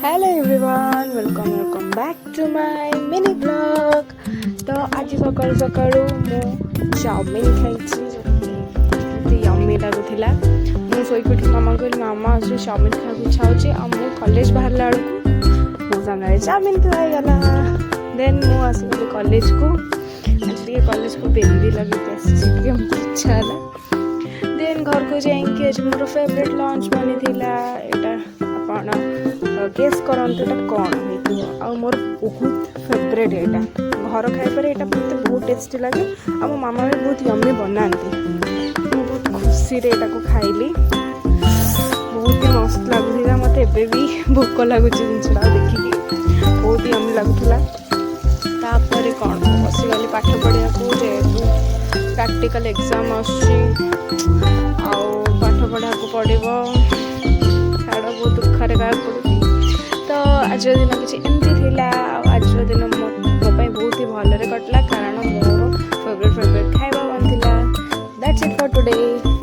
Hello everyone welcome back to my mini blog. तो आज सकाळु सकाळु मु चाउमिन खाई यम्मी लगुला। मुझे शोक मामा कहली मामा आज चाउमिन खाया इच्छा हो कॉलेज बाहर बेलू मो सामने चाउमिन खाईगला। देन मुझे कॉलेज को आज कॉलेज को बेंदी लगे इच्छा है। देन घर को जाइए आज मोर फेवरेट लंच बनी यहाँ आप गेस करते कौन हो मोर बहुत फेवरेट यहाँ घर खाइबार यहाँ मत बहुत टेस्टी लगे। आ मो मामा भी बहुत यम्मी बनाती। मुझे बहुत खुशी को खाइली बहुत ही मस्त लगुला। मत एबे भी भोक लगुच जिनसा देखिकी बहुत यम्मी लगुला। तापर कौन बसीगली पाठ पढ़ा को जेहेतु प्रैक्टिकल एग्जाम पाठ पढ़ा को पड़ो छाड़ बहुत दुखरे गाँव पड़ी। तो आज दिन किसी एमती आज दिन मोपाई बहुत ही भलरे कटला कारण मोर फेवरेट खाଇବା बन। That's it for today.